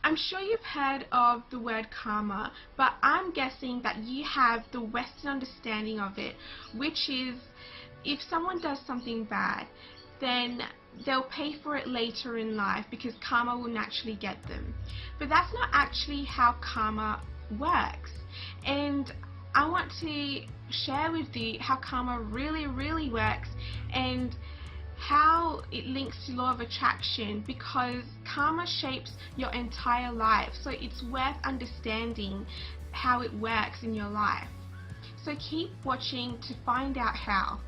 I'm sure you've heard of the word karma, but I'm guessing that you have the Western understanding of it, which is if someone does something bad, then they'll pay for it later in life because karma will naturally get them. But that's not actually how karma works. And I want to share with you how karma really works and how it links to law of attraction, because karma shapes your entire life, so it's worth understanding how it works in your life. So keep watching to find out how.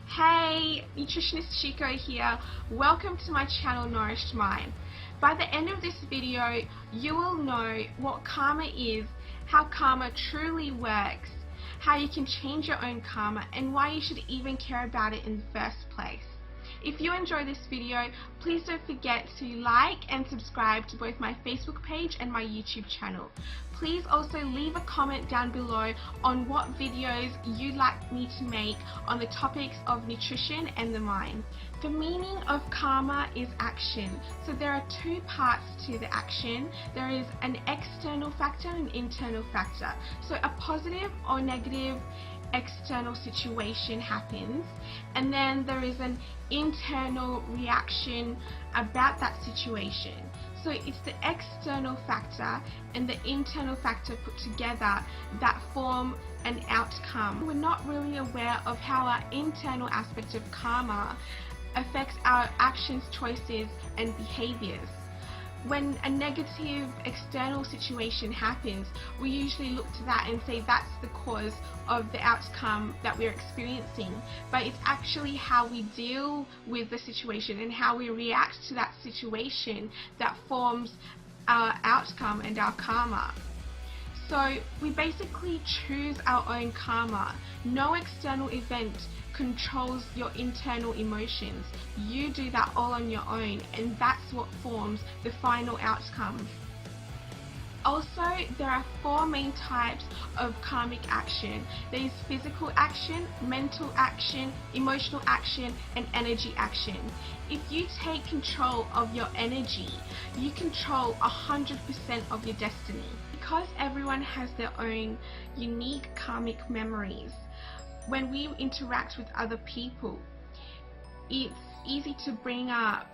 Hey, nutritionist Shiku here. Welcome to my channel Nourished Mind. By the end of this video, you will know what karma is, how karma truly works, how you can change your own karma, and why you should even care about it in the first place. If you enjoy this video, please don't forget to like and subscribe to both my Facebook page and my YouTube channel. Please also leave a comment down below on what videos you'd like me to make on the topics of nutrition and the mind. The meaning of karma is action. So there are two parts to the action. There is an external factor and an internal factor. So a positive or negative external situation happens, and then there is an internal reaction about that situation. So it's the external factor and the internal factor put together that form an outcome. We're not really aware of how our internal aspect of karma affects our actions, choices, and behaviors. When a negative external situation happens, we usually look to that and say that's the cause of the outcome that we're experiencing. But it's actually how we deal with the situation and how we react to that situation that forms our outcome and our karma. So we basically choose our own karma. No external event controls your internal emotions. You do that all on your own, and that's what forms the final outcome. Also, there are four main types of karmic action. There is physical action, mental action, emotional action, and energy action. If you take control of your energy, you control 100% of your destiny. Because everyone has their own unique karmic memories, when we interact with other people, it's easy to bring up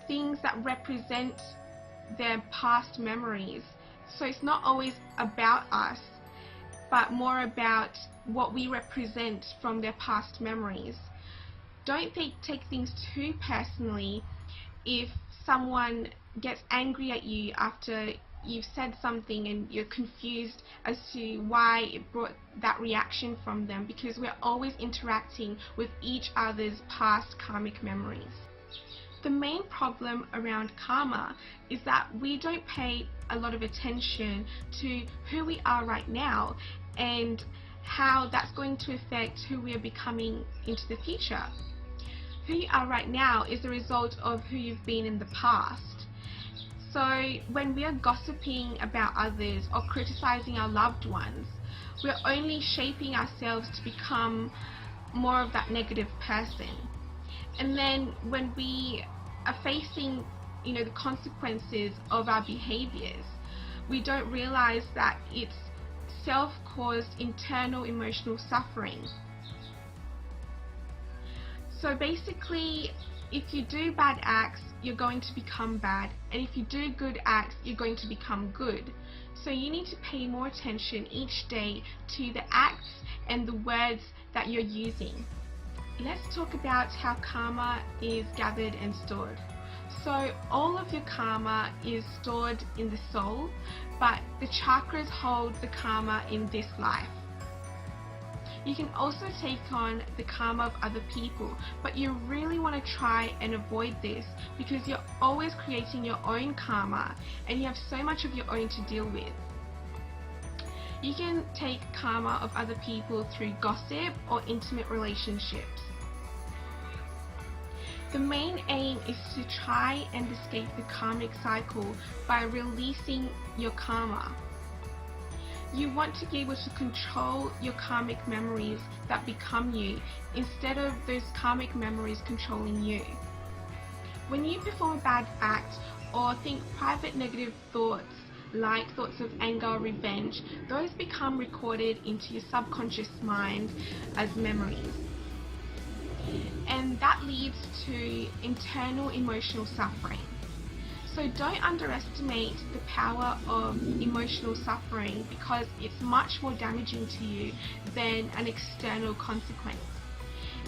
things that represent their past memories. So it's not always about us, but more about what we represent from their past memories. Don't take things too personally if someone gets angry at you after you've said something and you're confused as to why it brought that reaction from them, because we're always interacting with each other's past karmic memories. The main problem around karma is that we don't pay a lot of attention to who we are right now and how that's going to affect who we are becoming into the future. Who you are right now is the result of who you've been in the past. So when we are gossiping about others or criticizing our loved ones, we're only shaping ourselves to become more of that negative person. And then when we are facing, the consequences of our behaviors, we don't realize that it's self-caused internal emotional suffering. So basically, if you do bad acts, you're going to become bad, and if you do good acts, you're going to become good. So you need to pay more attention each day to the acts and the words that you're using. Let's talk about how karma is gathered and stored. So all of your karma is stored in the soul, but the chakras hold the karma in this life. You can also take on the karma of other people, but you really want to try and avoid this because you're always creating your own karma and you have so much of your own to deal with. You can take karma of other people through gossip or intimate relationships. The main aim is to try and escape the karmic cycle by releasing your karma. You want to be able to control your karmic memories that become you instead of those karmic memories controlling you. When you perform a bad act or think private negative thoughts, like thoughts of anger or revenge, those become recorded into your subconscious mind as memories. And that leads to internal emotional suffering. So don't underestimate the power of emotional suffering, because it's much more damaging to you than an external consequence.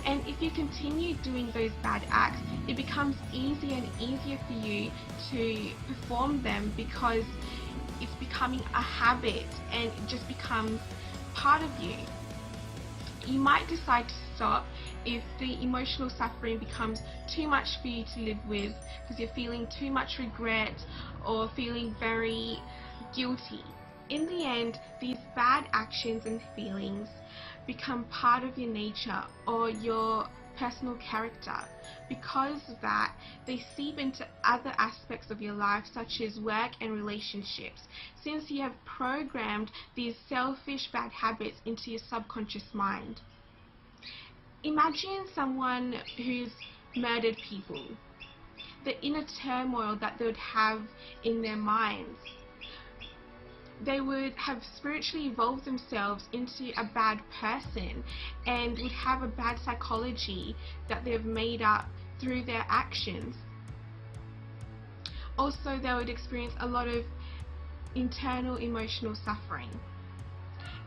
And if you continue doing those bad acts, it becomes easier and easier for you to perform them, because it's becoming a habit and it just becomes part of you. You might decide to stop if the emotional suffering becomes too much for you to live with, because you're feeling too much regret or feeling very guilty. In the end, these bad actions and feelings become part of your nature or your personal character. Because of that, they seep into other aspects of your life, such as work and relationships, since you have programmed these selfish bad habits into your subconscious mind. Imagine someone who's murdered people, the inner turmoil that they would have in their minds. They would have spiritually evolved themselves into a bad person and would have a bad psychology that they've made up through their actions. Also, they would experience a lot of internal emotional suffering.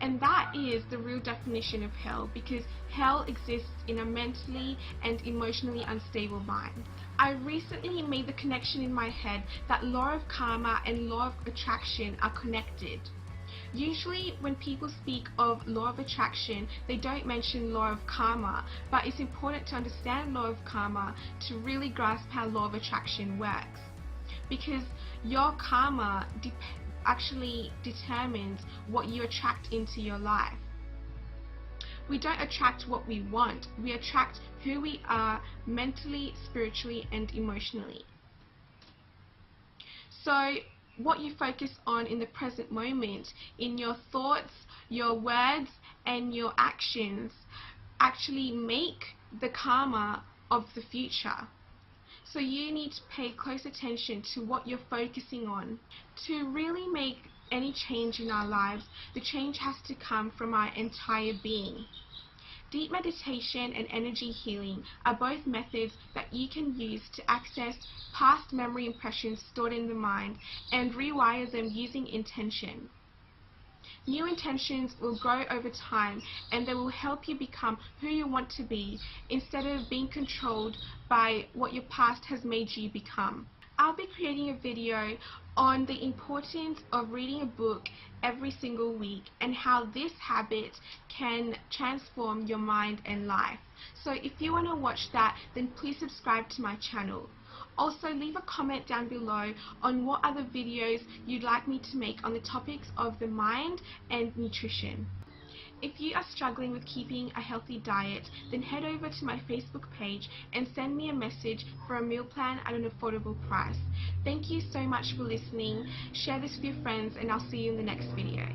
And that is the real definition of hell, because hell exists in a mentally and emotionally unstable mind. I recently made the connection in my head that law of karma and law of attraction are connected. Usually when people speak of law of attraction, they don't mention law of karma, but it's important to understand law of karma to really grasp how law of attraction works. Because your karma actually determines what you attract into your life. We don't attract what we want, we attract who we are mentally, spiritually, and emotionally. So what you focus on in the present moment, in your thoughts, your words, and your actions, actually make the karma of the future. So you need to pay close attention to what you're focusing on. To really make any change in our lives, the change has to come from our entire being. Deep meditation and energy healing are both methods that you can use to access past memory impressions stored in the mind and rewire them using intention. New intentions will grow over time, and they will help you become who you want to be instead of being controlled by what your past has made you become. I'll be creating a video on the importance of reading a book every single week and how this habit can transform your mind and life. So if you want to watch that, then please subscribe to my channel. Also, leave a comment down below on what other videos you'd like me to make on the topics of the mind and nutrition. If you are struggling with keeping a healthy diet, then head over to my Facebook page and send me a message for a meal plan at an affordable price. Thank you so much for listening. Share this with your friends, and I'll see you in the next video.